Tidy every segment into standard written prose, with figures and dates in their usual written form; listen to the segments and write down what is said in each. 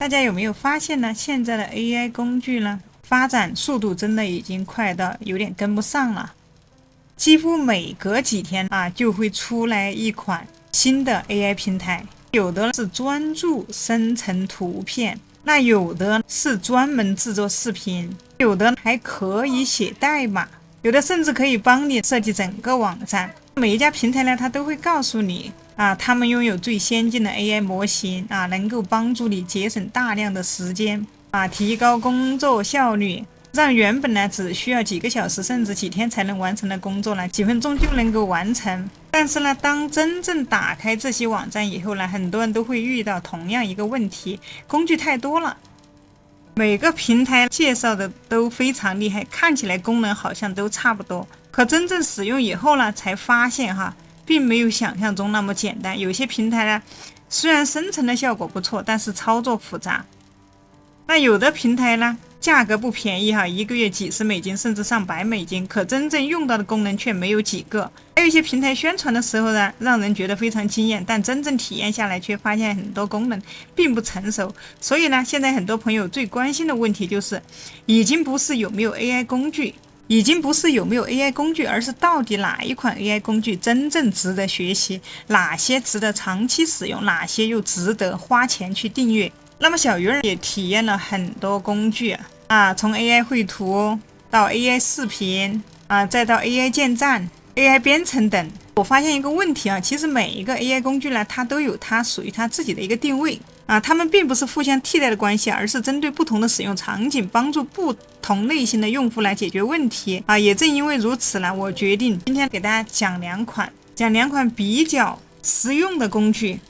大家有没有发现呢？现在的 AI 工具呢，发展速度真的已经快到有点跟不上了。几乎每隔几天就会出来一款新的 AI 平台，有的是专注生成图片，那有的是专门制作视频，有的还可以写代码，有的甚至可以帮你设计整个网站。每一家平台呢，它都会告诉你他们拥有最先进的 AI 模型能够帮助你节省大量的时间提高工作效率，让原本呢只需要几个小时甚至几天才能完成的工作呢，几分钟就能够完成。但是呢，当真正打开这些网站以后呢，很多人都会遇到同样一个问题：工具太多了，每个平台介绍的都非常厉害，看起来功能好像都差不多，可真正使用以后呢，才发现并没有想象中那么简单。有些平台呢，虽然生成的效果不错，但是操作复杂。那有的平台呢，价格不便宜一个月几十美金甚至上百美金，可真正用到的功能却没有几个。还有一些平台宣传的时候呢，让人觉得非常惊艳，但真正体验下来却发现很多功能并不成熟。所以呢，现在很多朋友最关心的问题就是，已经不是有没有 AI 工具，而是到底哪一款 AI 工具真正值得学习，哪些值得长期使用，哪些又值得花钱去订阅。那么小鱼儿也体验了很多工具从 AI 绘图到 AI 视频再到 AI 建站、AI 编程等。我发现一个问题其实每一个 AI 工具呢，它都有它属于它自己的一个定位它们并不是互相替代的关系，而是针对不同的使用场景，帮助不同类型的用户来解决问题也正因为如此呢，我决定今天给大家讲两款比较实用的工具。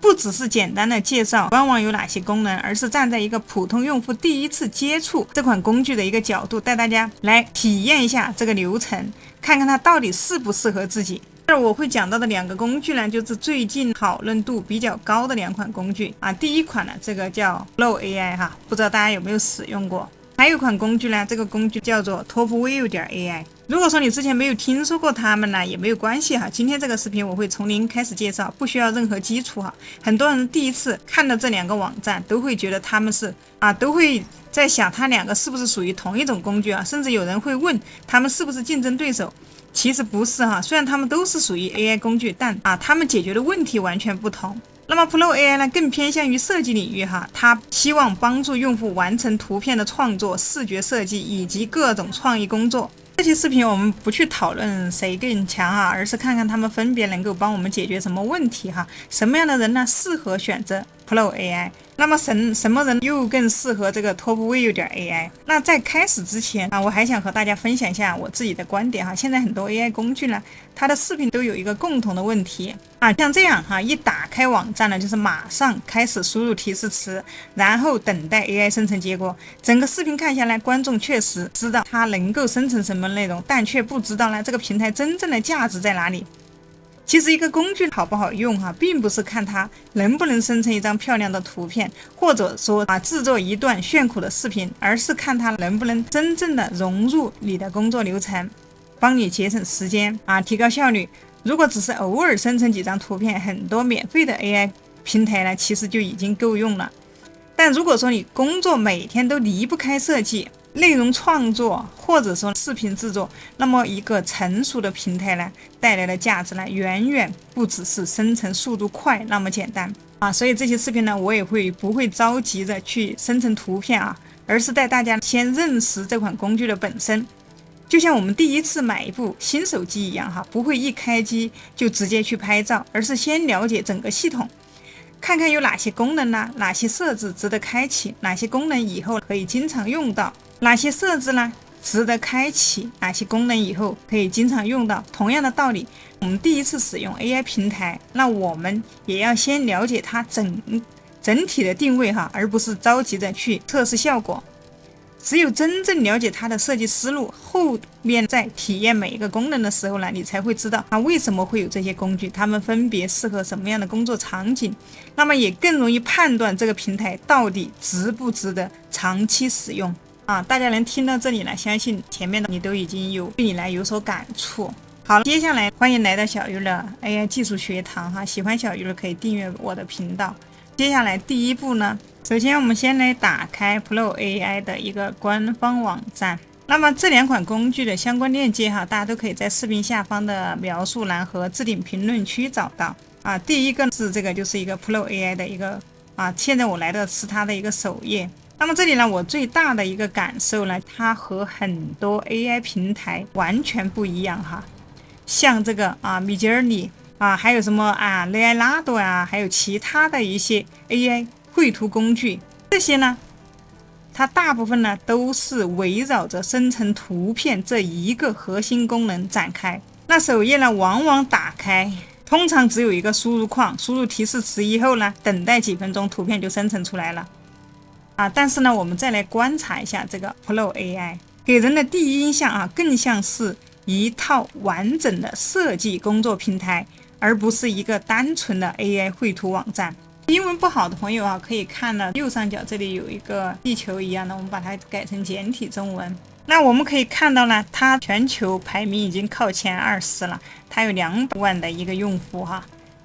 不只是简单的介绍官网有哪些功能，而是站在一个普通用户第一次接触这款工具的一个角度，带大家来体验一下这个流程，看看它到底适不适合自己。而我会讲到的两个工具呢，就是最近讨论度比较高的两款工具第一款呢，这个叫 Flow AI 不知道大家有没有使用过。还有一款工具呢，这个工具叫做 TopView.ai。如果说你之前没有听说过他们呢，也没有关系今天这个视频我会从零开始介绍，不需要任何基础很多人第一次看到这两个网站，都会觉得他们是都会在想它两个是不是属于同一种工具甚至有人会问他们是不是竞争对手。其实不是虽然他们都是属于 AI 工具，但他们解决的问题完全不同。那么 Flow AI 呢，更偏向于设计领域它希望帮助用户完成图片的创作、视觉设计以及各种创意工作。这期视频我们不去讨论谁更强而是看看他们分别能够帮我们解决什么问题什么样的人呢适合选择 Flow AI， 那么什么人又更适合这个 TopView.ai。 那在开始之前我还想和大家分享一下我自己的观点现在很多 AI 工具呢，它的视频都有一个共同的问题像这样一打开网站呢，就是马上开始输入提示词，然后等待 AI 生成结果。整个视频看下来，观众确实知道它能够生成什么内容，但却不知道呢这个平台真正的价值在哪里。其实一个工具好不好用并不是看它能不能生成一张漂亮的图片，或者说制作一段炫酷的视频，而是看它能不能真正的融入你的工作流程，帮你节省时间提高效率。如果只是偶尔生成几张图片，很多免费的 AI 平台呢，其实就已经够用了。但如果说你工作每天都离不开设计、内容创作或者说视频制作，那么一个成熟的平台呢，带来的价值呢，远远不只是生成速度快那么简单所以这些视频呢，我也不会着急着去生成图片而是带大家先认识这款工具的本身。就像我们第一次买一部新手机一样不会一开机就直接去拍照，而是先了解整个系统，看看有哪些功能呢，哪些设置值得开启，哪些功能以后可以经常用到，哪些设置呢值得开启，哪些功能以后可以经常用到。同样的道理，我们第一次使用 AI 平台，那我们也要先了解它整体的定位而不是着急着去测试效果。只有真正了解它的设计思路，后面在体验每一个功能的时候呢，你才会知道为什么会有这些工具，它们分别适合什么样的工作场景，那么也更容易判断这个平台到底值不值得长期使用大家能听到这里呢，相信前面的你都已经对你来有所感触。好了，接下来欢迎来到小鱼的 AI 技术学堂喜欢小鱼的可以订阅我的频道。接下来第一步呢，首先我们先来打开 Pro AI 的一个官方网站。那么这两款工具的相关链接大家都可以在视频下方的描述栏和置顶评论区找到第一个是这个就是一个 Pro AI 的一个现在我来的是它的一个首页。那么这里呢，我最大的一个感受呢，它和很多 AI 平台完全不一样像这个Midjourney还有什么Leonardo还有其他的一些 AI 绘图工具，这些呢它大部分呢都是围绕着生成图片这一个核心功能展开。那首页呢往往打开，通常只有一个输入框，输入提示词以后呢，等待几分钟图片就生成出来了但是呢我们再来观察一下这个 Pro AI， 给人的第一印象更像是一套完整的设计工作平台，而不是一个单纯的 AI 绘图网站。英文不好的朋友可以看到右上角这里有一个地球一样的，我们把它改成简体中文。那我们可以看到呢，它全球排名已经靠前20了，它有200万的一个用户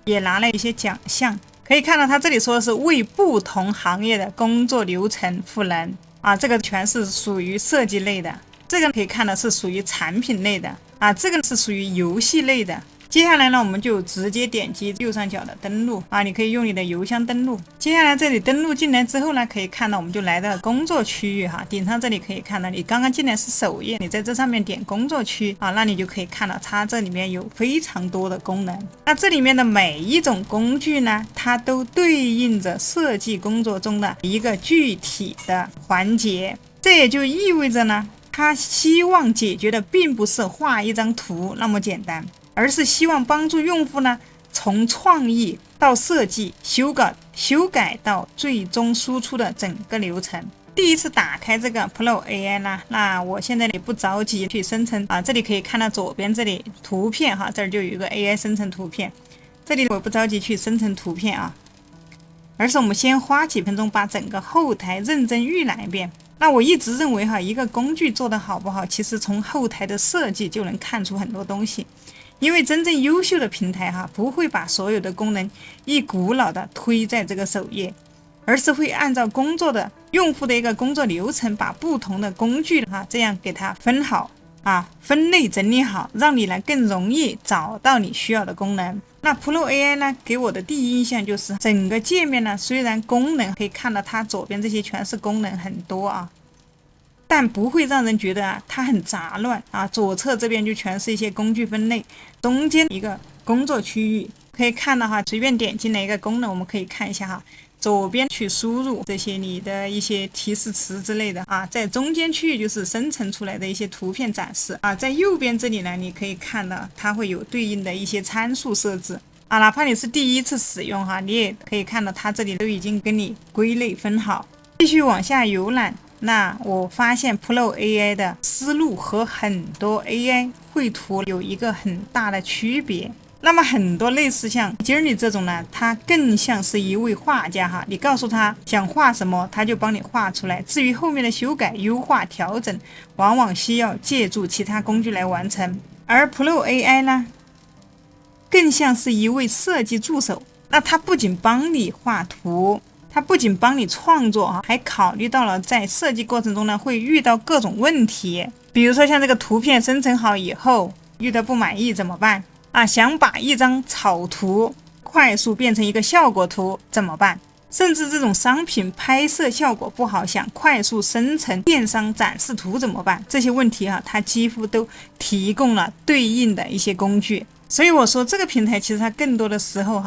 也拿了一些奖项。可以看到它这里说的是为不同行业的工作流程赋能这个全是属于设计类的，这个可以看到是属于产品类的这个是属于游戏类的。接下来呢，我们就直接点击右上角的登录你可以用你的邮箱登录。接下来这里登录进来之后呢，可以看到我们就来到工作区域顶上这里可以看到你刚刚进来是首页，你在这上面点工作区那你就可以看到它这里面有非常多的功能。那这里面的每一种工具呢，它都对应着设计工作中的一个具体的环节，这也就意味着呢，它希望解决的并不是画一张图那么简单，而是希望帮助用户呢，从创意到设计、修改到最终输出的整个流程。第一次打开这个 Pro AI 呢，那我现在也不着急去生成这里可以看到左边这里图片这儿就有一个 AI 生成图片，这里我不着急去生成图片而是我们先花几分钟把整个后台认真预览一遍。那我一直认为一个工具做得好不好，其实从后台的设计就能看出很多东西。因为真正优秀的平台不会把所有的功能一股脑的推在这个首页，而是会按照用户的一个工作流程，把不同的工具这样给它分好分类整理好，让你来更容易找到你需要的功能。那 Pro AI 呢，给我的第一印象就是整个界面呢，虽然功能可以看到它左边这些全是功能很多但不会让人觉得它很杂乱左侧这边就全是一些工具分类，中间一个工作区域可以看到随便点进来一个功能，我们可以看一下左边去输入这些你的一些提示词之类的在中间区域就是生成出来的一些图片展示在右边这里呢，你可以看到它会有对应的一些参数设置哪怕你是第一次使用你也可以看到它这里都已经给你归类分好。继续往下游览，那我发现 Pro AI 的思路和很多 AI 绘图有一个很大的区别。那么很多类似像 Journey 这种呢，它更像是一位画家你告诉他想画什么，他就帮你画出来。至于后面的修改、优化、调整，往往需要借助其他工具来完成。而 Pro AI 呢，更像是一位设计助手。那它不仅帮你画图，它不仅帮你创作还考虑到了在设计过程中呢会遇到各种问题，比如说像这个图片生成好以后遇到不满意怎么办想把一张草图快速变成一个效果图怎么办？甚至这种商品拍摄效果不好，想快速生成电商展示图怎么办？这些问题它几乎都提供了对应的一些工具。所以我说这个平台其实它更多的时候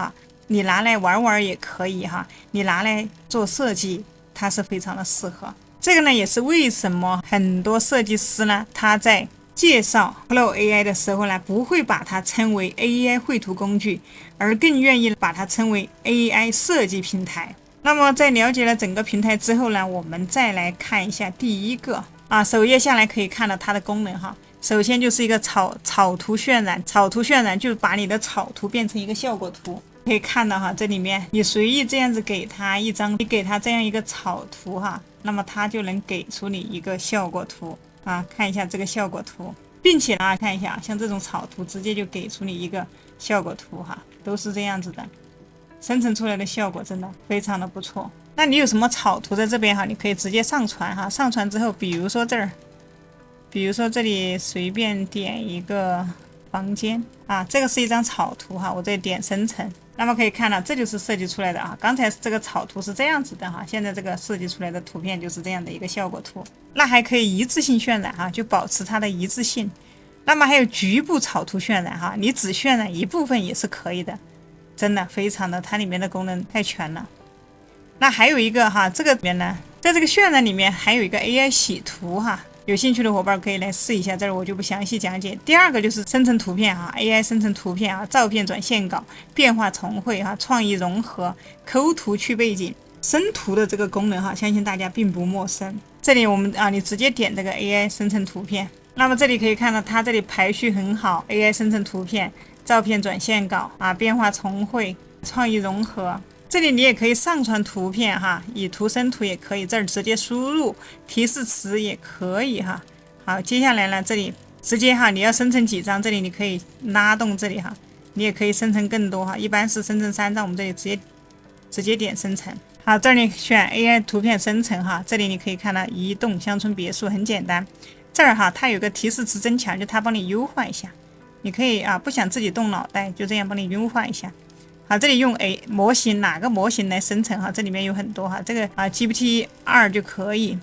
你拿来玩玩也可以你拿来做设计它是非常的适合。这个呢也是为什么很多设计师呢他在介绍 Pro AI 的时候呢，不会把它称为 AI 绘图工具，而更愿意把它称为 AI 设计平台。那么在了解了整个平台之后呢，我们再来看一下第一个首页下来可以看到它的功能首先就是一个草图渲染，草图渲染就把你的草图变成一个效果图。可以看到这里面你随意这样子给它一张，你给它这样一个草图那么它就能给出你一个效果图看一下这个效果图，并且看一下像这种草图直接就给出你一个效果图都是这样子的，生成出来的效果真的非常的不错。那你有什么草图在这边哈，你可以直接上传哈，上传之后，比如说这里随便点一个房间啊，这个是一张草图哈，我这里点生成，那么可以看到这就是设计出来的啊。刚才这个草图是这样子的哈，现在这个设计出来的图片就是这样的一个效果图。那还可以一致性渲染哈，就保持它的一致性。那么还有局部草图渲染哈，你只渲染一部分也是可以的，真的非常的，它里面的功能太全了。那还有一个哈，这个里面呢，在这个渲染里面还有一个 AI 洗图哈，有兴趣的伙伴可以来试一下，这儿我就不详细讲解。第二个就是生成图片哈 ，AI 生成图片啊，照片转线稿、变化重绘哈、创意融合、抠图去背景、生图的这个功能哈，相信大家并不陌生。这里我们你直接点这个 AI 生成图片，那么这里可以看到它这里排序很好 ，AI 生成图片、照片转线稿啊、变化重绘、创意融合。这里你也可以上传图片哈，以图生图也可以，这儿直接输入提示词也可以哈。好，接下来呢，这里直接哈，你要生成几张，这里你可以拉动这里哈，你也可以生成更多哈，一般是生成3张，我们这里直接点生成。好，这里选 AI 图片生成哈，这里你可以看到移动乡村别墅很简单。这儿哈，它有个提示词增强，就它帮你优化一下，你可以不想自己动脑袋，就这样帮你优化一下。好，这里用模型哪个模型来生成哈？这里面有很多哈，这个GPT-2就可以。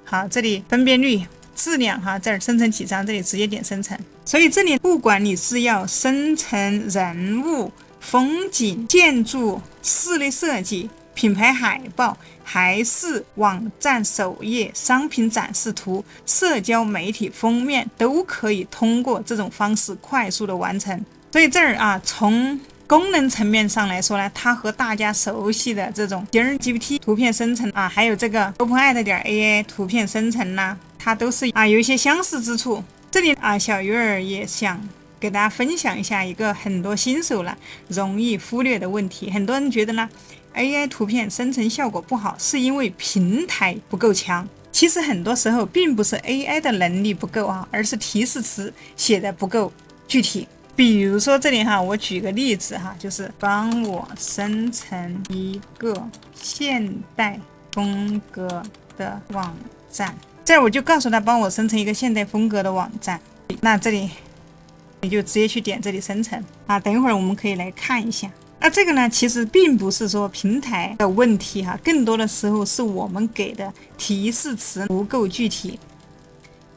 好，这里分辨率、质量哈，这儿生成几张，这里直接点生成。所以这里不管你是要生成人物、风景、建筑、室内设计、品牌海报，还是网站首页、商品展示图、社交媒体封面，都可以通过这种方式快速的完成。所以这儿从功能层面上来说呢，它和大家熟悉的这种 GPT 图片生成还有这个 OpenAI 图片生成啦，它都是有一些相似之处。这里小鱼儿也想给大家分享一下一个很多新手容易忽略的问题。很多人觉得呢 AI 图片生成效果不好，是因为平台不够强。其实很多时候并不是 AI 的能力不够而是提示词写的不够具体。比如说这里我举个例子就是帮我生成一个现代风格的网站，这儿我就告诉他帮我生成一个现代风格的网站。那这里你就直接去点这里生成等一会儿我们可以来看一下。那这个呢，其实并不是说平台的问题更多的时候是我们给的提示词不够具体。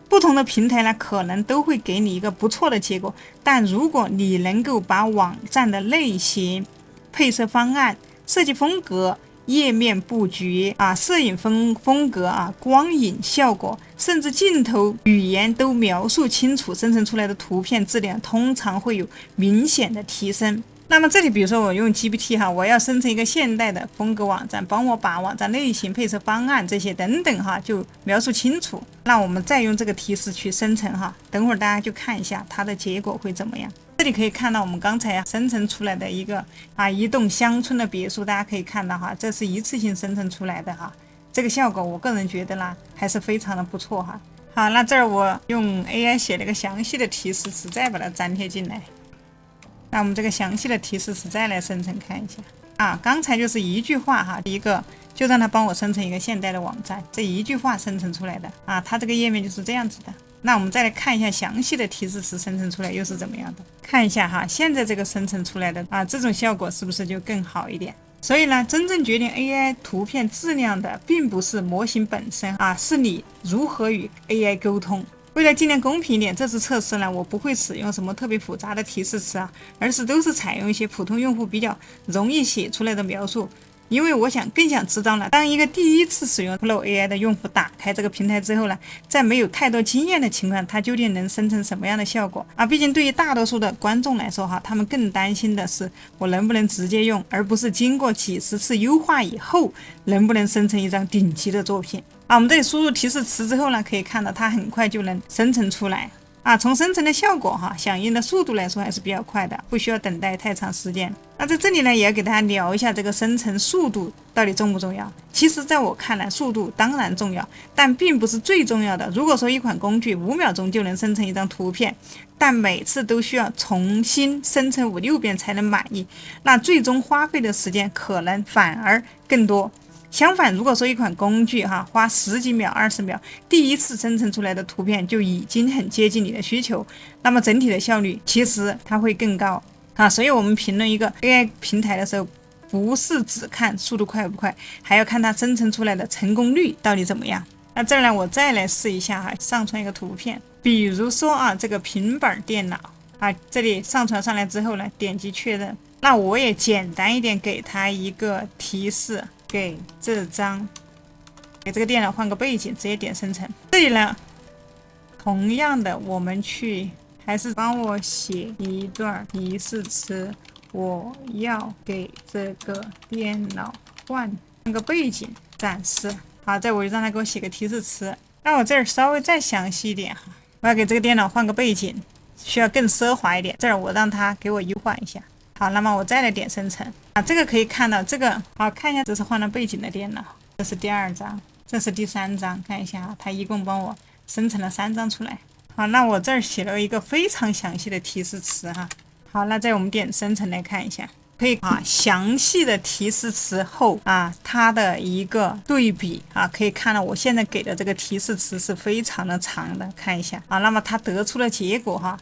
不同的平台呢，可能都会给你一个不错的结果，但如果你能够把网站的类型、配色方案、设计风格、页面布局摄影风格光影效果，甚至镜头语言都描述清楚，生成出来的图片质量通常会有明显的提升。那么这里比如说我用 GPT 我要生成一个现代的风格网站，帮我把网站类型、配色方案这些等等就描述清楚。那我们再用这个提示去生成等会儿大家就看一下它的结果会怎么样。这里可以看到我们刚才生成出来的一个一栋乡村的别墅，大家可以看到这是一次性生成出来的这个效果我个人觉得呢还是非常的不错好，那这儿我用 AI 写了一个详细的提示词，再把它粘贴进来。那我们这个详细的提示词再来生成看一下刚才就是一句话一个就让它帮我生成一个现代的网站，这一句话生成出来的它这个页面就是这样子的。那我们再来看一下详细的提示词生成出来又是怎么样的，看一下现在这个生成出来的这种效果是不是就更好一点。所以呢，真正决定 AI 图片质量的并不是模型本身是你如何与 AI 沟通。为了尽量公平一点，这次测试呢，我不会使用什么特别复杂的提示词而是都是采用一些普通用户比较容易写出来的描述。因为我更想知道呢，当一个第一次使用 Pro AI 的用户打开这个平台之后呢，在没有太多经验的情况，它究竟能生成什么样的效果毕竟对于大多数的观众来说他们更担心的是我能不能直接用，而不是经过几十次优化以后能不能生成一张顶级的作品我们这里输入提示词之后呢，可以看到它很快就能生成出来从生成的效果响应的速度来说还是比较快的，不需要等待太长时间。那在这里呢，也要给大家聊一下这个生成速度到底重不重要。其实在我看来，速度当然重要，但并不是最重要的。如果说一款工具5秒钟就能生成一张图片，但每次都需要重新生成5、6遍才能满意，那最终花费的时间可能反而更多。相反，如果说一款工具花10几秒、20秒，第一次生成出来的图片就已经很接近你的需求，那么整体的效率其实它会更高所以我们评论一个 AI 平台的时候，不是只看速度快不快，还要看它生成出来的成功率到底怎么样。那这儿呢，我再来试一下上传一个图片，比如说这个平板电脑这里上传上来之后呢，点击确认。那我也简单一点，给它一个提示，给这个电脑换个背景，直接点生成。这里呢，同样的，我们去还是帮我写一段提示词，我要给这个电脑换个背景展示。好，在我就让他给我写个提示词。那我这儿稍微再详细一点我要给这个电脑换个背景，需要更奢华一点。这儿我让他给我优化一下。好，那么我再来点生成这个可以看到，这个看一下，这是换了背景的电脑，这是第2张，这是第3张，看一下它一共帮我生成了3张出来。好，那我这儿写了一个非常详细的提示词好，那在我们点生成来看一下，可以详细的提示词后它的一个对比可以看到我现在给的这个提示词是非常的长的，看一下那么它得出的结果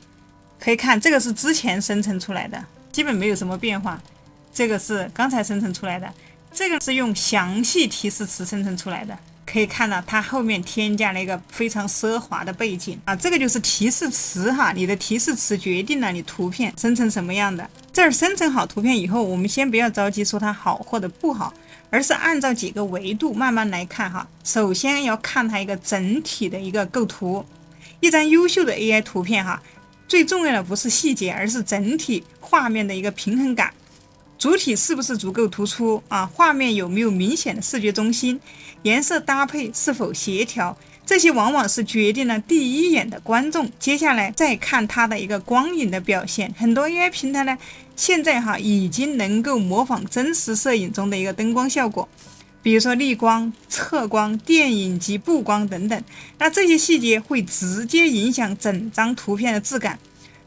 可以看这个是之前生成出来的，基本没有什么变化。这个是刚才生成出来的，这个是用详细提示词生成出来的。可以看到它后面添加了一个非常奢华的背景这个就是提示词你的提示词决定了你图片生成什么样的。这儿生成好图片以后，我们先不要着急说它好或者不好，而是按照几个维度慢慢来看首先要看它一个整体的一个构图。一张优秀的 AI 图片最重要的不是细节，而是整体画面的一个平衡感。主体是不是足够突出画面有没有明显的视觉中心，颜色搭配是否协调，这些往往是决定了第一眼的观众接下来再看它的一个光影的表现。很多 AI 平台呢，现在已经能够模仿真实摄影中的一个灯光效果，比如说逆光、侧光、电影及布光等等。那这些细节会直接影响整张图片的质感。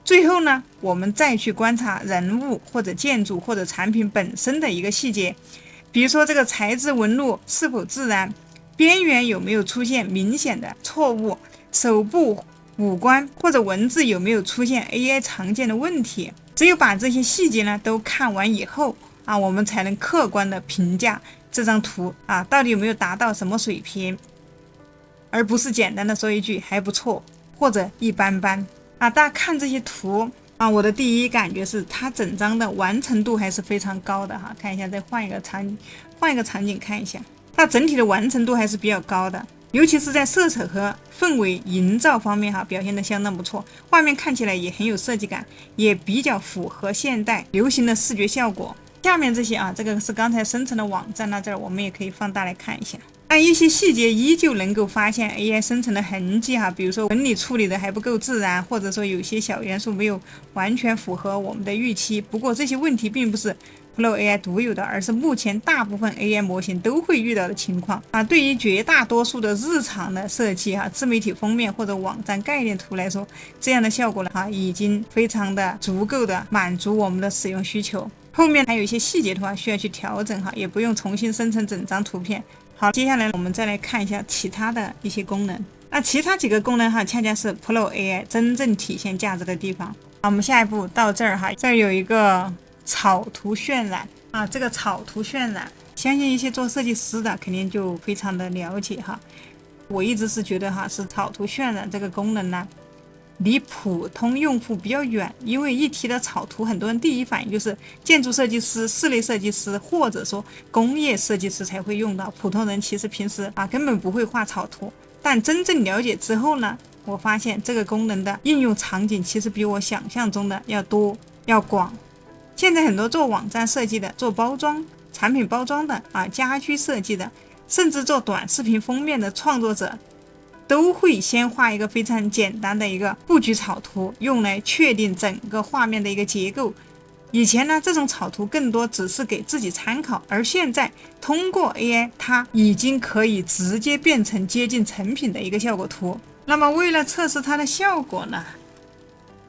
最后呢，我们再去观察人物或者建筑或者产品本身的一个细节，比如说这个材质纹路是否自然，边缘有没有出现明显的错误，手部五官或者文字有没有出现 AI 常见的问题。只有把这些细节呢都看完以后我们才能客观的评价这张图到底有没有达到什么水平，而不是简单的说一句还不错或者一般般大家看这些图我的第一感觉是它整张的完成度还是非常高的看一下，再换一个场景看一下，它整体的完成度还是比较高的，尤其是在色彩和氛围营造方面表现得相当不错，画面看起来也很有设计感，也比较符合现代流行的视觉效果。下面这些这个是刚才生成的网站这儿我们也可以放大来看一下。但一些细节依旧能够发现 AI 生成的痕迹比如说纹理处理的还不够自然，或者说有些小元素没有完全符合我们的预期。不过这些问题并不是 Pro AI 独有的，而是目前大部分 AI 模型都会遇到的情况对于绝大多数的日常的设计自媒体封面或者网站概念图来说，这样的效果已经非常的足够的满足我们的使用需求。后面还有一些细节图需要去调整也不用重新生成整张图片。好，接下来我们再来看一下其他的一些功能。那其他几个功能恰恰是 Pro AI 真正体现价值的地方。好，我们下一步到这儿这儿有一个草图渲染这个草图渲染，相信一些做设计师的肯定就非常的了解我一直是觉得是草图渲染这个功能呢，离普通用户比较远，因为一提到草图，很多人第一反应就是建筑设计师、室内设计师或者说工业设计师才会用到，普通人其实平时根本不会画草图。但真正了解之后呢，我发现这个功能的应用场景其实比我想象中的要多要广。现在很多做网站设计的、做包装、产品包装的家居设计的，甚至做短视频封面的创作者，都会先画一个非常简单的一个布局草图，用来确定整个画面的一个结构。以前呢，这种草图更多只是给自己参考，而现在通过 AI 它已经可以直接变成接近成品的一个效果图。那么为了测试它的效果呢，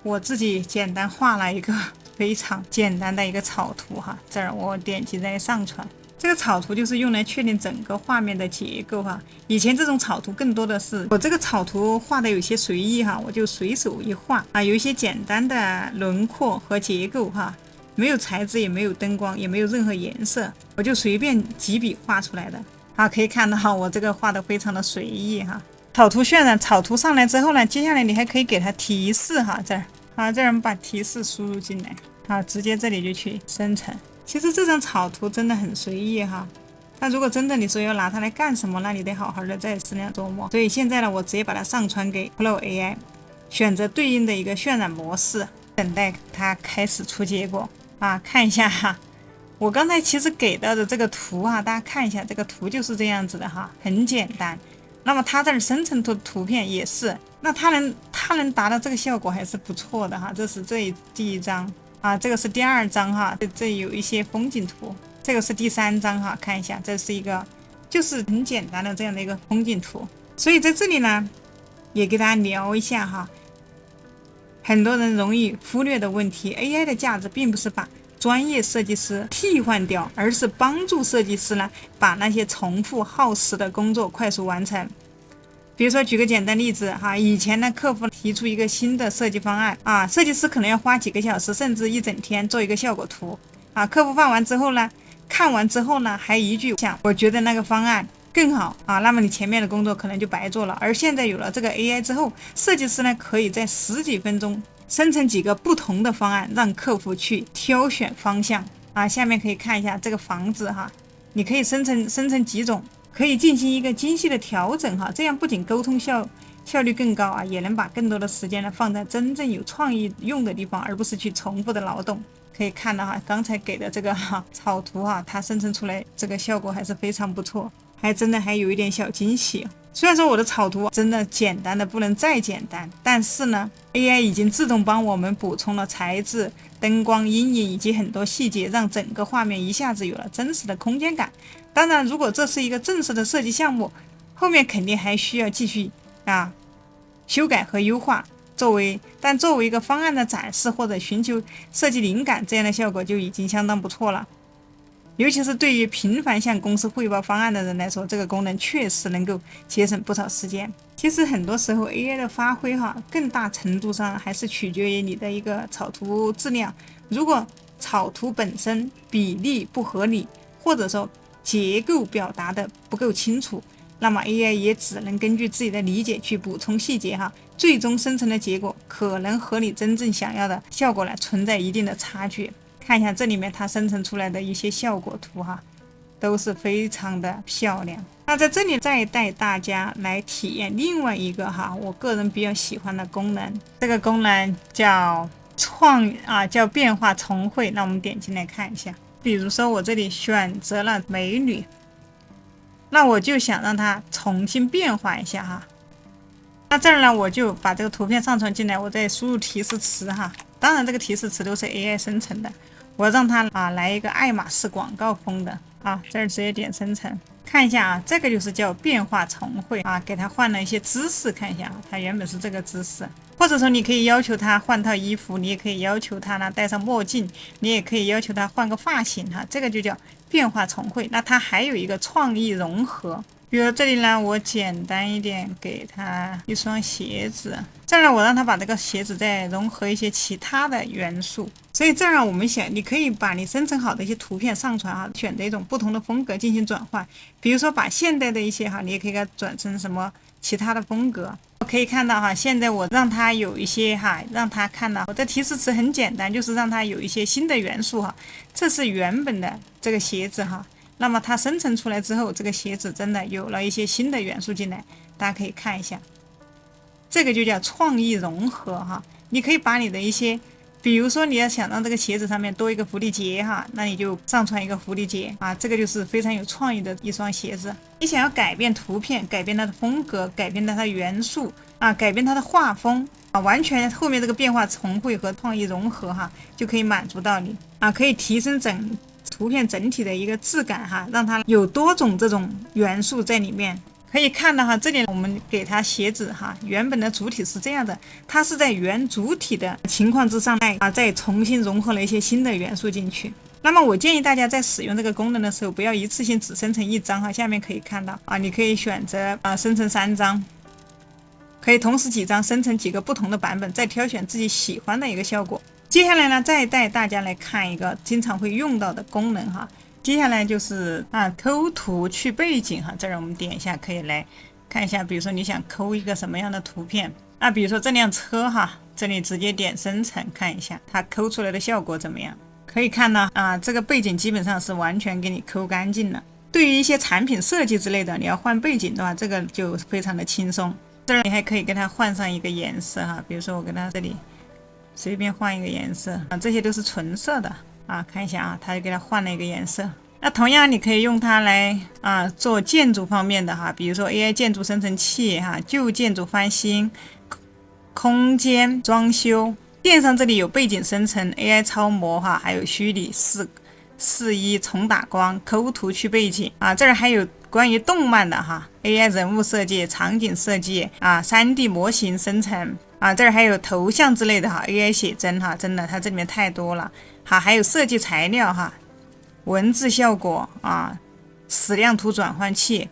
我自己简单画了一个非常简单的一个草图这儿我点击在上传。这个草图就是用来确定整个画面的结构哈。以前这种草图更多的是我这个草图画的有些随意哈，我就随手一画啊，有一些简单的轮廓和结构哈，没有材质，也没有灯光，也没有任何颜色，我就随便几笔画出来的啊。可以看到哈，我这个画的非常的随意哈。草图渲染，草图上来之后呢，接下来你还可以给它提示哈，这儿啊，这儿我们把提示输入进来啊，直接这里就去生成。其实这张草图真的很随意哈，但如果真的你说要拿它来干什么，那你得好好的再思量琢磨。所以现在呢，我直接把它上传给 Pro AI， 选择对应的一个渲染模式，等待它开始出结果啊。看一下哈，我刚才其实给到的这个图哈，大家看一下，这个图就是这样子的哈，很简单。那么它这儿生成图片也是，那它能达到这个效果还是不错的哈。这是第一张。啊，这个是第二张哈，这有一些风景图，这个是第三张哈，看一下，这是一个就是很简单的这样的一个风景图。所以在这里呢，也给大家聊一下哈，很多人容易忽略的问题 ，AI 的价值并不是把专业设计师替换掉，而是帮助设计师呢把那些重复耗时的工作快速完成。比如说举个简单例子哈，以前呢客户提出一个新的设计方案啊，设计师可能要花几个小时甚至一整天做一个效果图啊，客户看完之后呢，还一句想我觉得那个方案更好啊，那么你前面的工作可能就白做了。而现在有了这个 AI 之后，设计师呢可以在10几分钟生成几个不同的方案，让客户去挑选方向啊。下面可以看一下这个房子哈，你可以生成几种。可以进行一个精细的调整哈，这样不仅沟通效率更高啊，也能把更多的时间呢放在真正有创意用的地方，而不是去重复的劳动。可以看到哈，刚才给的这个草图哈，它生成出来这个效果还是非常不错，还真的还有一点小惊喜。虽然说我的草图真的简单的不能再简单，但是呢 AI 已经自动帮我们补充了材质、灯光、阴影以及很多细节，让整个画面一下子有了真实的空间感。当然如果这是一个正式的设计项目，后面肯定还需要继续修改和优化，但作为一个方案的展示或者寻求设计灵感，这样的效果就已经相当不错了。尤其是对于频繁向公司汇报方案的人来说，这个功能确实能够节省不少时间。其实很多时候 AI 的发挥更大程度上还是取决于你的一个草图质量。如果草图本身比例不合理，或者说结构表达的不够清楚，那么 AI 也只能根据自己的理解去补充细节最终生成的结果可能和你真正想要的效果存在一定的差距。看一下这里面它生成出来的一些效果图都是非常的漂亮。那在这里再带大家来体验另外一个我个人比较喜欢的功能，这个功能叫叫变化重绘。那我们点进来看一下，比如说我这里选择了美女，那我就想让它重新变化一下那这儿呢，我就把这个图片上传进来，我再输入提示词当然这个提示词都是 AI 生成的，我让它来一个爱马仕广告风的这儿直接点生成。看一下这个就是叫变化重绘给它换了一些姿势，看一下它原本是这个姿势，或者说你可以要求它换套衣服，你也可以要求它呢戴上墨镜，你也可以要求它换个发型这个就叫变化重绘。那它还有一个创意融合，比如这里呢，我简单一点给它一双鞋子，这样我让它把这个鞋子再融合一些其他的元素。所以这样我们你可以把你生成好的一些图片上传选择一种不同的风格进行转换，比如说把现代的一些你也可以给它转成什么其他的风格。可以看到现在我让它有一些让它看到我的提示词很简单，就是让它有一些新的元素这是原本的这个鞋子那么它生成出来之后，这个鞋子真的有了一些新的元素进来，大家可以看一下，这个就叫创意融合你可以把你的一些，比如说你要想让这个鞋子上面多一个蝴蝶结那你就上传一个蝴蝶结这个就是非常有创意的一双鞋子。你想要改变图片，改变它的风格，改变它的元素改变它的画风完全后面这个变化重绘和创意融合就可以满足到你可以提升图片整体的一个质感让它有多种这种元素在里面。可以看到这里我们给它鞋子原本的主体是这样的，它是在原主体的情况之上再重新融合了一些新的元素进去。那么我建议大家在使用这个功能的时候，不要一次性只生成一张哈。下面可以看到你可以选择生成3张，可以同时几张生成几个不同的版本，再挑选自己喜欢的一个效果。接下来呢，再带大家来看一个经常会用到的功能哈。接下来就是抠图去背景哈，这儿我们点一下可以来看一下，比如说你想抠一个什么样的图片，比如说这辆车哈，这里直接点生成看一下它抠出来的效果怎么样。可以看到这个背景基本上是完全给你抠干净了。对于一些产品设计之类的，你要换背景的话，这个就非常的轻松。这儿你还可以给它换上一个颜色哈，比如说我给它这里随便换一个颜色这些都是纯色的看一下它就给它换了一个颜色。那同样你可以用它来做建筑方面的哈，比如说 AI 建筑生成器旧建筑翻新、空间装修。电商这里有背景生成、AI 超模还有虚拟4:1重打光、抠图去背景这儿还有关于动漫的AI 人物设计、场景设计3D 模型生成这儿还有头像之类的AI 写真真的它这里面太多了还有设计材料文字效果矢量图转换器，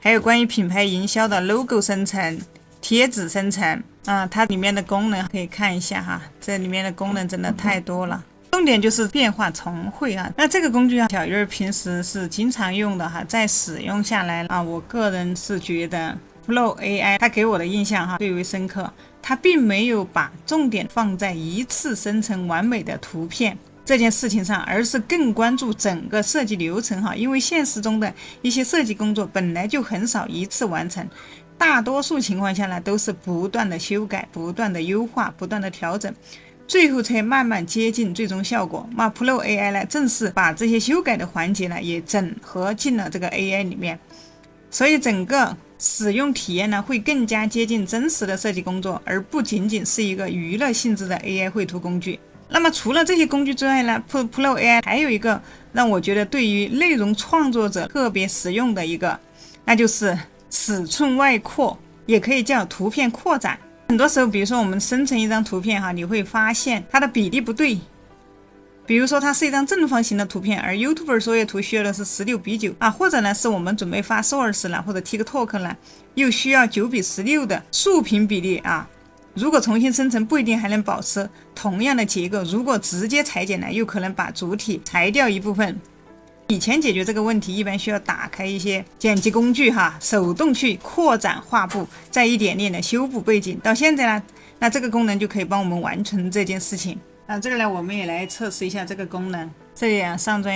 还有关于品牌营销的 logo 生成、贴纸生成它里面的功能可以看一下这里面的功能真的太多了。重点就是变化重绘那这个工具小鱼儿平时是经常用的在使用下来我个人是觉得 Flow AI 它给我的印象最为深刻，它并没有把重点放在一次生成完美的图片这件事情上，而是更关注整个设计流程因为现实中的一些设计工作本来就很少一次完成，大多数情况下呢都是不断的修改、不断的优化、不断的调整，最后才慢慢接近最终效果。Pro AI 呢正是把这些修改的环节呢也整合进了这个 AI 里面，所以整个使用体验呢会更加接近真实的设计工作，而不仅仅是一个娱乐性质的 AI 绘图工具。那么除了这些工具之外呢 Pro AI 还有一个让我觉得对于内容创作者特别实用的一个，那就是尺寸外扩，也可以叫图片扩展。很多时候比如说我们生成一张图片你会发现它的比例不对，比如说它是一张正方形的图片，而 YouTuber 作业图需要的是16:9或者呢是我们准备发 Source 了或者 TikTok 了，又需要9:16的竖屏比例如果重新生成不一定还能保持同样的结构，如果直接裁剪呢，又可能把主体裁掉一部分。以前解决这个问题一般需要打开一些剪辑工具手动去扩展画布，再一点点的修补背景。到现在呢，那这个功能就可以帮我们完成这件事情。这个呢我们也来测试一下这个功能。这里上传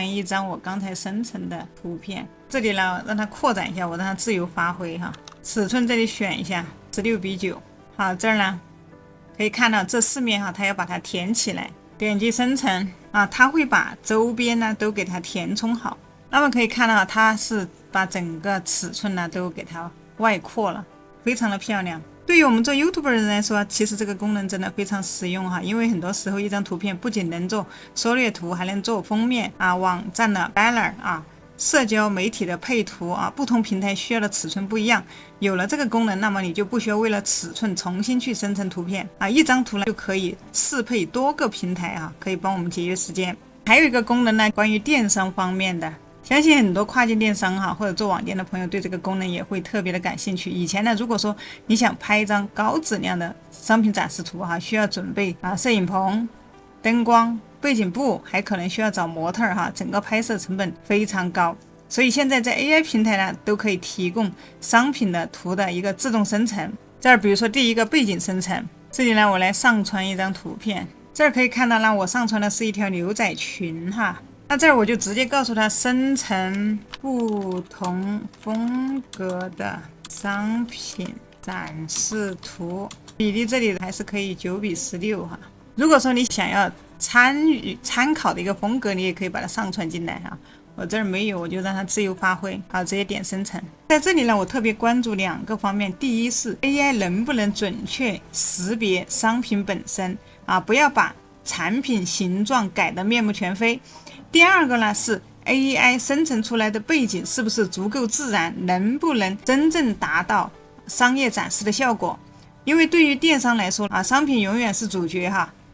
一张我刚才生成的图片，这里呢让它扩展一下，我让它自由发挥尺寸这里选一下16:9。好，这儿呢可以看到这四面它要把它填起来，点击生成它会把周边呢都给它填充好。那么可以看到它是把整个尺寸呢都给它外扩了，非常的漂亮。对于我们做 YouTuber 的人来说，其实这个功能真的非常实用因为很多时候一张图片不仅能做缩略图，还能做封面网站的 banner社交媒体的配图不同平台需要的尺寸不一样。有了这个功能，那么你就不需要为了尺寸重新去生成图片一张图呢就可以适配多个平台可以帮我们节约时间。还有一个功能呢，关于电商方面的，相信很多跨境电商或者做网店的朋友对这个功能也会特别的感兴趣。以前呢，如果说你想拍一张高质量的商品展示图需要准备摄影棚、灯光、背景布，还可能需要找模特整个拍摄成本非常高。所以现在在 AI 平台呢都可以提供商品的图的一个自动生成。这儿比如说第一个背景生成，这里呢我来上传一张图片，这儿可以看到呢我上传的是一条牛仔裙那这儿我就直接告诉他生成不同风格的商品展示图，比例这里还是可以9:16如果说你想要参考的一个风格，你也可以把它上传进来我这儿没有，我就让它自由发挥直接点生成。在这里呢我特别关注2个方面，第一是 AI 能不能准确识别商品本身不要把产品形状改得面目全非。第二个呢是 AI 生成出来的背景是不是足够自然，能不能真正达到商业展示的效果。因为对于电商来说商品永远是主角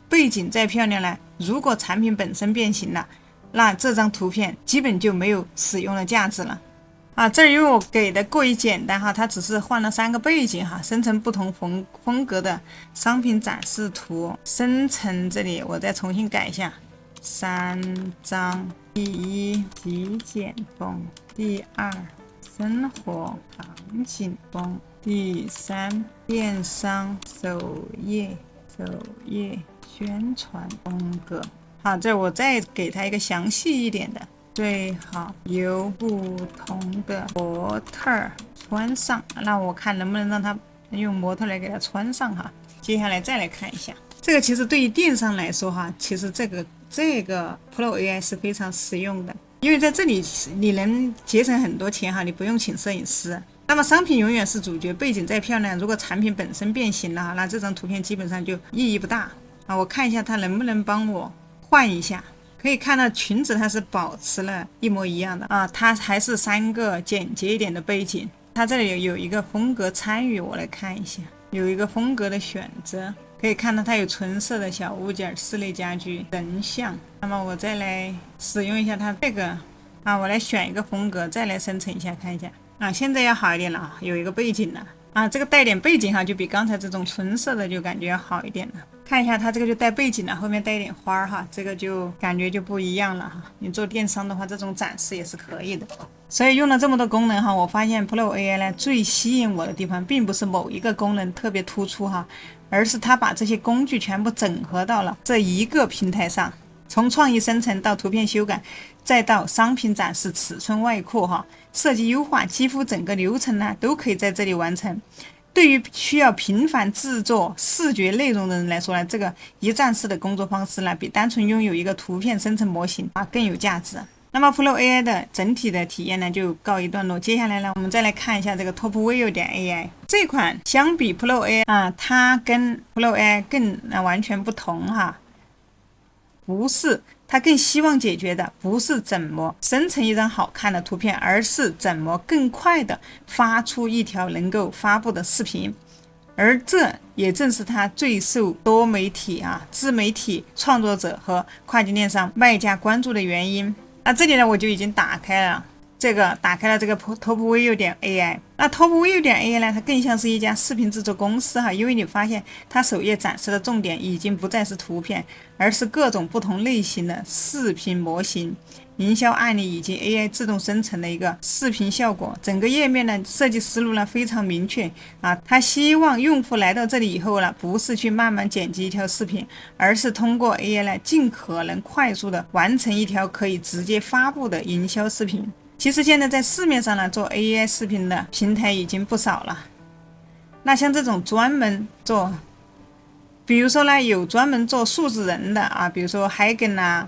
背景再漂亮呢如果产品本身变形了，那这张图片基本就没有使用的价值了。这儿因为我给的过于简单哈，它只是换了3个背景哈，生成不同风格的商品展示图。生成这里我再重新改一下，3张，第1极简风，第2生活场景风，第3电商首页宣传风格。好，这我再给它一个详细一点的。最好由不同的模特穿上，那我看能不能让他用模特来给他穿上哈。接下来再来看一下，这个其实对于电商来说哈，其实这个 Pro AI 是非常实用的，因为在这里你能节省很多钱哈，你不用请摄影师。那么商品永远是主角，背景再漂亮，如果产品本身变形了，那这张图片基本上就意义不大啊。我看一下它能不能帮我换一下。可以看到裙子它是保持了一模一样的啊，它还是3个简洁一点的背景。它这里有一个风格参与，我来看一下，有一个风格的选择，可以看到它有纯色的小物件、室内家居、人像。那么我再来使用一下它这个我来选一个风格，再来生成一下，看一下现在要好一点了啊，有一个背景了这个带点背景哈，就比刚才这种纯色的就感觉要好一点了。看一下它这个就带背景了，后面带一点花哈，这个就感觉就不一样了哈。你做电商的话，这种展示也是可以的。所以用了这么多功能哈，我发现 Pro AI 呢最吸引我的地方，并不是某一个功能特别突出哈，而是它把这些工具全部整合到了这一个平台上，从创意生成到图片修改，再到商品展示、尺寸外扩哈，设计优化，几乎整个流程呢都可以在这里完成。对于需要频繁制作视觉内容的人来说呢，这个一站式的工作方式呢，比单纯拥有一个图片生成模型更有价值。那么 Pro AI 的整体的体验呢就告一段落。接下来呢，我们再来看一下这个 TopView 点 AI 这款，相比 Pro AI 它跟 Pro AI 更完全不同哈。它更希望解决的不是怎么生成一张好看的图片，而是怎么更快的发出一条能够发布的视频。而这也正是它最受多媒体自媒体创作者和跨境电商卖家关注的原因。这里呢我就已经打开了这个 TopView 点 AI。那 TopView 点 AI 呢，它更像是一家视频制作公司哈，因为你发现它首页展示的重点已经不再是图片，而是各种不同类型的视频模型、营销案例以及 AI 自动生成的一个视频效果。整个页面呢设计思路呢非常明确它希望用户来到这里以后呢，不是去慢慢剪辑一条视频，而是通过 AI 呢尽可能快速的完成一条可以直接发布的营销视频。其实现在在市面上呢，做 AI 视频的平台已经不少了。那像这种专门做，比如说呢，有专门做数字人的比如说 Hagen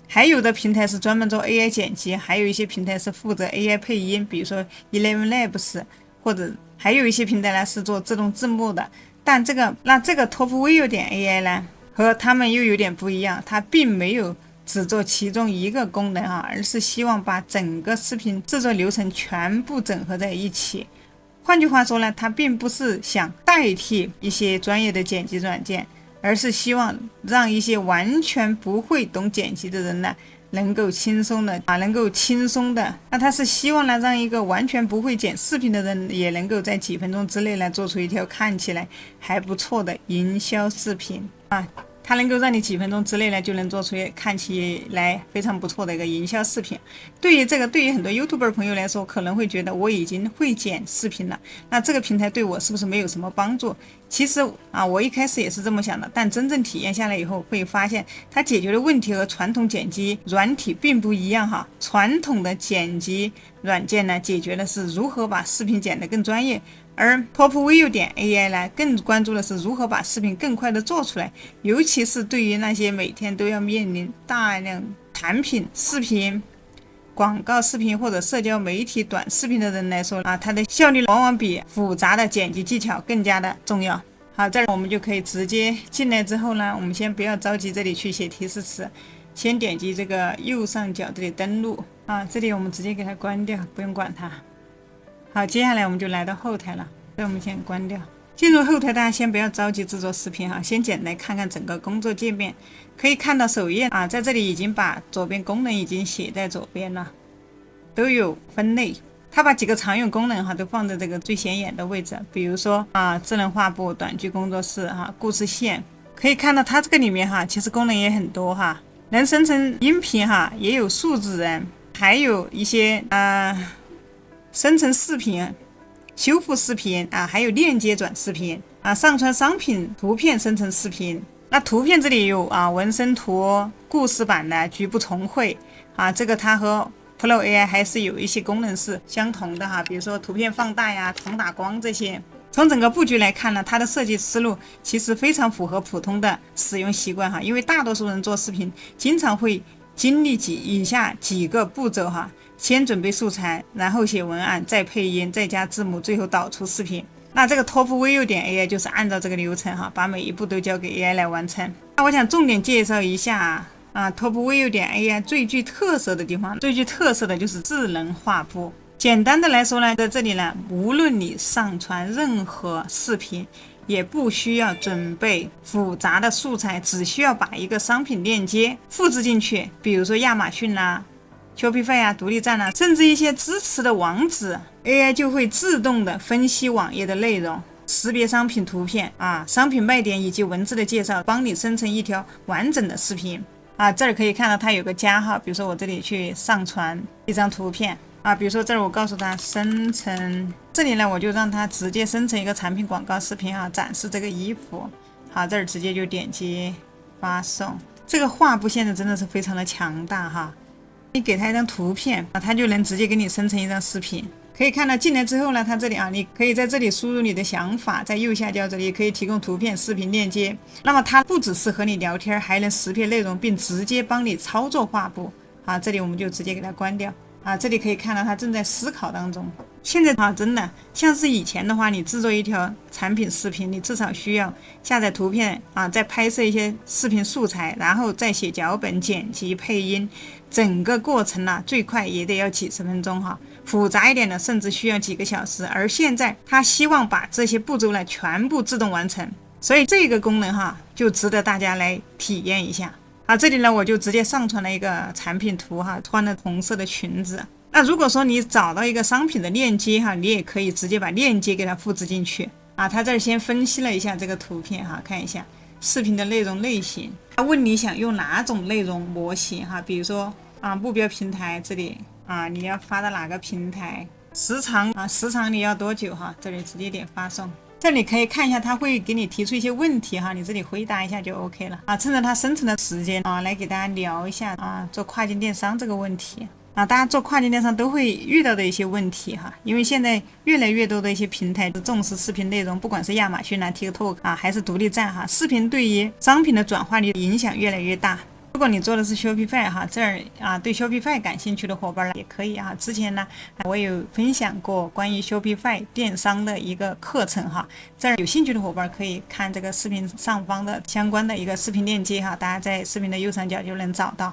还有的平台是专门做 AI 剪辑，还有一些平台是负责 AI 配音，比如说 Eleven Labs， 或者还有一些平台呢是做自动字幕的。但这个 TopView 点 AI 呢，和他们又有点不一样，它并没有只做其中一个功能而是希望把整个视频制作流程全部整合在一起。换句话说呢，它并不是想代替一些专业的剪辑软件，而是希望让一些完全不会懂剪辑的人呢，能够轻松的，那它是希望呢，让一个完全不会剪视频的人也能够在几分钟之内呢，做出一条看起来还不错的营销视频它能够让你几分钟之内呢就能做出看起来非常不错的一个营销视频。对于很多 YouTuber 朋友来说，可能会觉得我已经会剪视频了，那这个平台对我是不是没有什么帮助？其实我一开始也是这么想的，但真正体验下来以后会发现，它解决的问题和传统剪辑软体并不一样哈。传统的剪辑软件呢，解决的是如何把视频剪得更专业，而 TopView 点 AI 呢，更关注的是如何把视频更快的做出来，尤其是对于那些每天都要面临大量产品视频、广告视频或者社交媒体短视频的人来说它的效率往往比复杂的剪辑技巧更加的重要。好，这儿我们就可以直接进来之后呢，我们先不要着急这里去写提示词，先点击这个右上角这里登录这里我们直接给它关掉，不用管它。好，接下来我们就来到后台了，这我们先关掉。进入后台，大家先不要着急制作视频哈，先简单看看整个工作界面。可以看到首页啊，在这里已经把左边功能已经写在左边了，都有分类。它把几个常用功能哈都放在这个最显眼的位置，比如说智能画布、短剧工作室故事线。可以看到它这个里面其实功能也很多能生成音频也有数字人，还有一些生成视频。修复视频还有链接转视频上传商品图片生成视频。那图片这里有纹身图、故事版的局部重绘这个它和 Pro AI 还是有一些功能是相同的比如说图片放大呀、重打光这些。从整个布局来看呢，它的设计思路其实非常符合普通的使用习惯因为大多数人做视频经常会经历以下几个步骤先准备素材，然后写文案，再配音，再加字幕，最后导出视频。那这个托福 Viu 点 AI 就是按照这个流程把每一步都交给 AI 来完成。那我想重点介绍一下托福 Viu 点 AI 最具特色的地方，最具特色的就是智能画布。简单的来说呢，在这里呢，无论你上传任何视频，也不需要准备复杂的素材，只需要把一个商品链接复制进去，比如说亚马逊Shopify独立站甚至一些支持的网址 ，AI 就会自动的分析网页的内容，识别商品图片商品卖点以及文字的介绍，帮你生成一条完整的视频这儿可以看到它有个加号，比如说我这里去上传一张图片比如说这儿我告诉它生成，这里呢我就让它直接生成一个产品广告视频展示这个衣服。好，这儿直接就点击发送。这个画布现在真的是非常的强大你给它一张图片它就能直接给你生成一张视频。可以看到进来之后呢，它这里你可以在这里输入你的想法，在右下角这里也可以提供图片、视频链接。那么它不只是和你聊天，还能识别内容，并直接帮你操作画布这里我们就直接给它关掉这里可以看到它正在思考当中。现在真的像是以前的话，你制作一条产品视频，你至少需要下载图片再拍摄一些视频素材，然后再写脚本、剪辑、配音，整个过程最快也得要几十分钟复杂一点的甚至需要几个小时。而现在他希望把这些步骤全部自动完成，所以这个功能就值得大家来体验一下这里呢我就直接上传了一个产品图穿了红色的裙子。那如果说你找到一个商品的链接你也可以直接把链接给它复制进去它这儿先分析了一下这个图片看一下视频的内容类型，他问你想用哪种内容模型比如说目标平台这里你要发到哪个平台，时长你要多久这里直接点发送。这里可以看一下，他会给你提出一些问题你这里回答一下就 OK 了趁着它生成的时间来给大家聊一下做跨境电商这个问题大家做跨境电商都会遇到的一些问题因为现在越来越多的一些平台重视视频内容，不管是亚马逊TikTok 还是独立站视频对于商品的转化率影响越来越大。如果你做的是 Shopify 这儿对 Shopify 感兴趣的伙伴也可以之前呢我有分享过关于 Shopify 电商的一个课程这儿有兴趣的伙伴可以看这个视频上方的相关的一个视频链接大家在视频的右上角就能找到。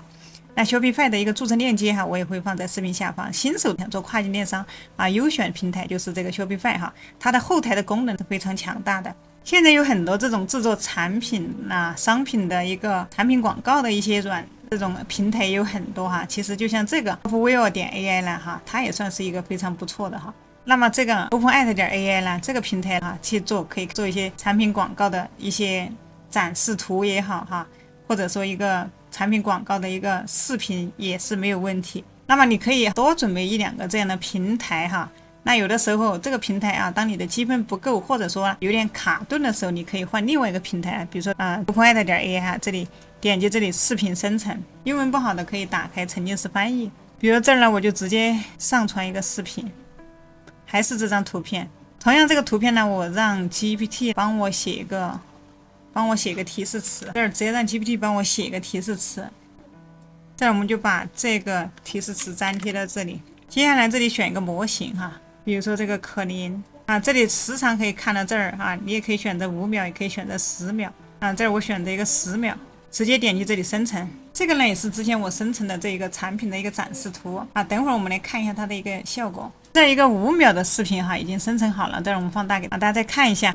那 Shopify 的一个注册链接我也会放在视频下方。新手想做跨境电商优选平台就是这个 Shopify 它的后台的功能是非常强大的。现在有很多这种制作产品商品的一个产品广告的一些这种平台有很多其实就像这个 Viu 点 AI 呢它也算是一个非常不错的那么这个 OpenAd 点 AI 呢这个平台可以做一些产品广告的一些展示图也好或者说一个产品广告的一个视频也是没有问题。那么你可以多准备1-2个这样的平台那有的时候这个平台当你的积分不够或者说有点卡顿的时候，你可以换另外一个平台，比如说OpenAd 点 AI 这里点击这里视频生成，英文不好的可以打开沉浸式翻译。比如这儿呢我就直接上传一个视频，还是这张图片，同样这个图片呢我让 GPT 帮我写个提示词，这儿直接让 GPT 帮我写一个提示词，这儿我们就把这个提示词粘贴到这里。接下来这里选一个模型比如说这个可林这里时长可以看到这儿你也可以选择5秒，也可以选择10秒这儿我选择一个10秒，直接点击这里生成。这个呢也是之前我生成的这一个产品的一个展示图啊。等会儿我们来看一下它的一个效果。这一个5秒的视频哈，已经生成好了，待会儿我们放大给大家再看一下。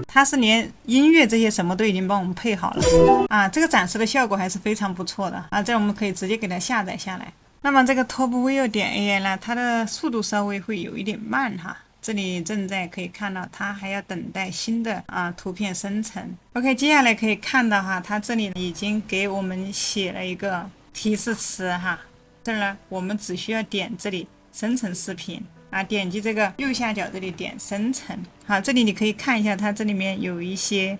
它是连音乐这些什么都已经帮我们配好了啊，这个展示的效果还是非常不错的啊。这我们可以直接给它下载下来。那么这个 TopView.ai 呢，它的速度稍微会有一点慢哈。这里正在可以看到，它还要等待新的图片生成。OK， 接下来可以看到哈，它这里已经给我们写了一个提示词哈。这儿呢，我们只需要点这里生成视频。点击这个右下角这里点生成，好，这里你可以看一下，它这里面有一些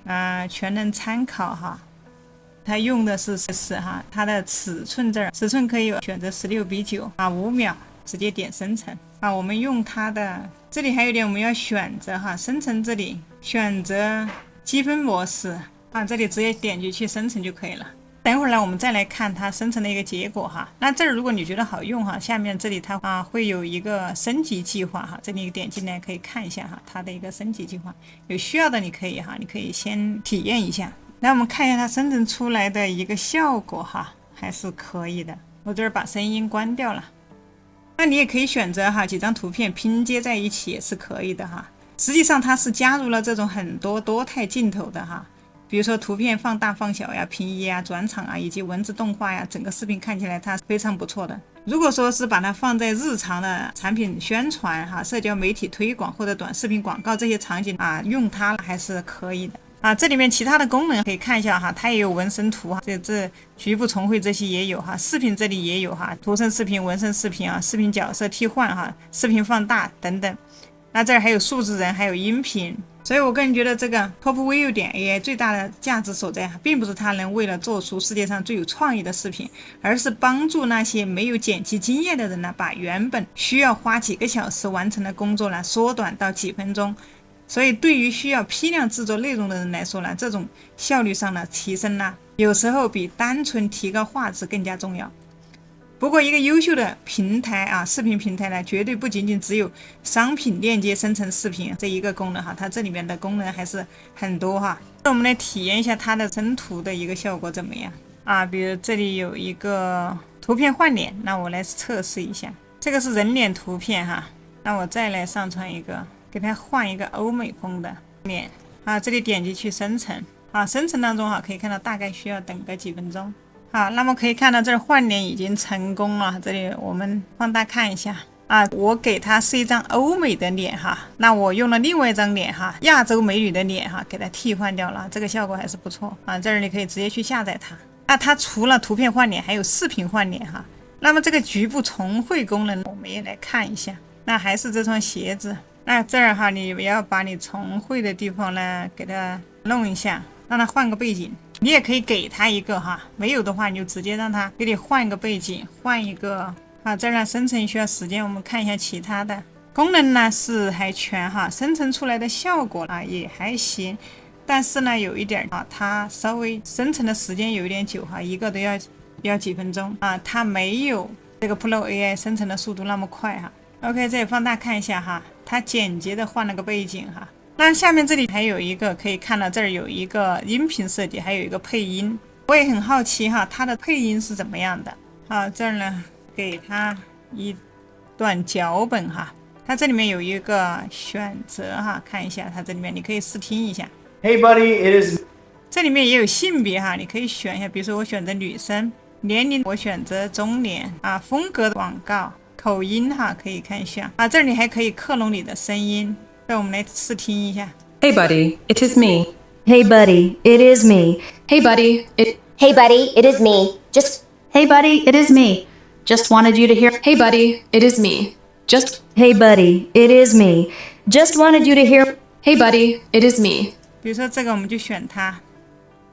全能参考哈，它用的是哈，它的尺寸这儿，尺寸可以选择16:95秒，直接点生成我们用它的这里还有一点我们要选择哈，生成这里选择积分模式这里直接点击去生成就可以了。等会儿呢，我们再来看它生成的一个结果哈。那这儿如果你觉得好用哈，下面这里它会有一个升级计划哈，这里点进来可以看一下哈，它的一个升级计划，有需要的你可以先体验一下。来，我们看一下它生成出来的一个效果哈，还是可以的。我这儿把声音关掉了。那你也可以选择哈，几张图片拼接在一起也是可以的哈。实际上它是加入了这种很多多态镜头的哈。比如说图片放大放小呀、平移呀、转场以及文字动画呀，整个视频看起来它是非常不错的。如果说是把它放在日常的产品宣传社交媒体推广或者短视频广告这些场景用它还是可以的这里面其他的功能可以看一下哈，它也有纹身图这局部重绘这些也有视频这里也有图声视频、纹身视频视频角色替换视频放大等等。那这儿还有数字人，还有音频。所以我个人觉得这个 TopView.ai 最大的价值所在并不是它能为了做出世界上最有创意的视频，而是帮助那些没有剪辑经验的人呢，把原本需要花几个小时完成的工作呢，缩短到几分钟。所以对于需要批量制作内容的人来说呢，这种效率上的提升呢，有时候比单纯提高画质更加重要。不过一个优秀的平台视频平台呢，绝对不仅仅只有商品链接生成视频这一个功能它这里面的功能还是很多那我们来体验一下它的生图的一个效果怎么样比如这里有一个图片换脸，那我来测试一下，这个是人脸图片那我再来上传一个，给它换一个欧美风的脸这里点击去生成生成当中可以看到大概需要等个几分钟。好，那么可以看到这儿换脸已经成功了。这里我们放大看一下我给它是一张欧美的脸那我用了另外一张脸亚洲美女的脸给它替换掉了，这个效果还是不错这儿你可以直接去下载它。那它除了图片换脸，还有视频换脸那么这个局部重绘功能我们也来看一下。那还是这双鞋子，那这儿你要把你重绘的地方呢给它弄一下，让它换个背景。你也可以给它一个没有的话你就直接让它给你换一个背景，换一个这儿呢生成需要时间，我们看一下其他的功能呢是还全生成出来的效果也还行，但是呢有一点它稍微生成的时间有一点久一个都要几分钟它没有这个 Pro AI 生成的速度那么快OK， 这里放大看一下它简洁的换了个背景那下面这里还有一个可以看到，这儿有一个音频设计，还有一个配音。我也很好奇它的配音是怎么样的这儿呢给它一段脚本它这里面有一个选择看一下它这里面你可以试听一下。 Hey buddy, it is 这里面也有性别你可以选一下，比如说我选择女生，年龄我选择中年风格广告，口音可以看一下这儿你还可以克隆你的声音。那我们来试听一下。 Hey buddy, it is me. Hey buddy, it is me. Hey buddy, Hey buddy, it is me. Hey buddy, it is me. Just wanted you to hear. Hey buddy, it is me. Hey buddy, it is me. Just wanted you to hear. Hey buddy, it is me. 比如说这个我们就选它，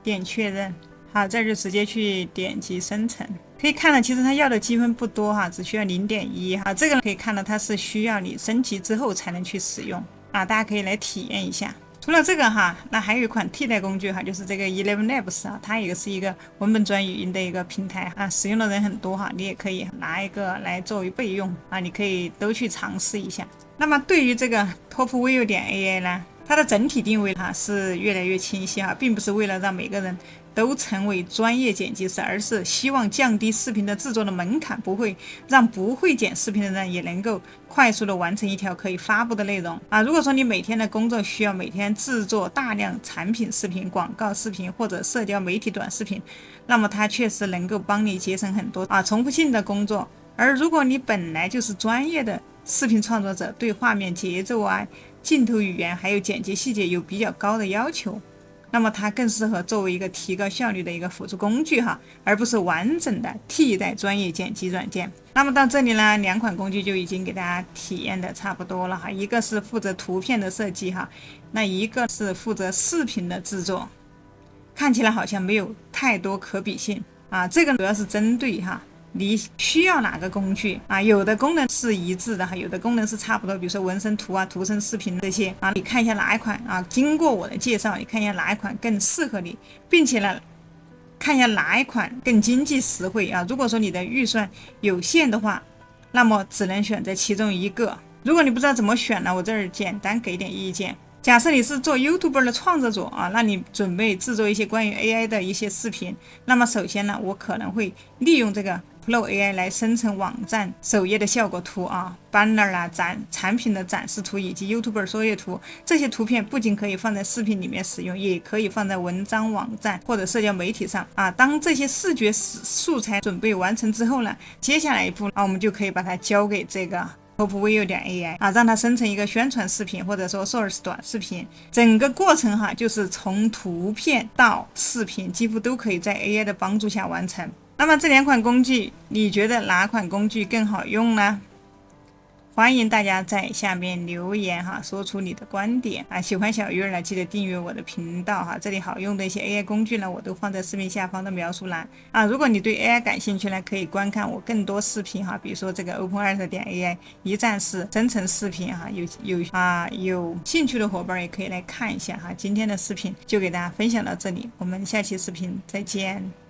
点确认。好，这就直接去点击生成。可以看到其实它要的积分不多只需要 0.1这个可以看到它是需要你升级之后才能去使用大家可以来体验一下。除了这个那还有一款替代工具就是这个 ElevenLabs它也是一个文本转语音的一个平台使用的人很多你也可以拿一个来作为备用你可以都去尝试一下。那么对于这个 TopView.ai 呢它的整体定位是越来越清晰并不是为了让每个人都成为专业剪辑师，而是希望降低视频的制作的门槛，让不会剪视频的人也能够快速的完成一条可以发布的内容如果说你每天的工作需要每天制作大量产品视频、广告视频或者社交媒体短视频，那么它确实能够帮你节省很多重复性的工作。而如果你本来就是专业的视频创作者，对画面节奏镜头语言还有剪辑细节有比较高的要求，那么它更适合作为一个提高效率的一个辅助工具而不是完整的替代专业剪辑软件。那么到这里呢，2款工具就已经给大家体验的差不多了一个是负责图片的设计那一个是负责视频的制作，看起来好像没有太多可比性这个主要是针对你需要哪个工具有的功能是一致的有的功能是差不多，比如说纹身图图生视频这些你看一下哪一款经过我的介绍，你看一下哪一款更适合你，并且呢看一下哪一款更经济实惠如果说你的预算有限的话，那么只能选择其中一个。如果你不知道怎么选呢，我这儿简单给点意见。假设你是做 YouTuber 的创作者那你准备制作一些关于 AI 的一些视频，那么首先呢，我可能会利用这个 Pro AI 来生成网站首页的效果图banner 产品的展示图以及 YouTuber 作业图。这些图片不仅可以放在视频里面使用，也可以放在文章、网站或者社交媒体上当这些视觉素材准备完成之后呢，接下来一步我们就可以把它交给这个Top-View.ai 让它生成一个宣传视频或者说 Source 短视频。整个过程就是从图片到视频几乎都可以在 AI 的帮助下完成。那么这2款工具你觉得哪款工具更好用呢？欢迎大家在下面留言说出你的观点喜欢小鱼儿呢，记得订阅我的频道这里好用的一些 AI 工具呢，我都放在视频下方的描述栏如果你对 AI 感兴趣呢，可以观看我更多视频比如说这个 OpenArt.ai 一站式生成视频有兴趣的伙伴也可以来看一下今天的视频就给大家分享到这里，我们下期视频再见。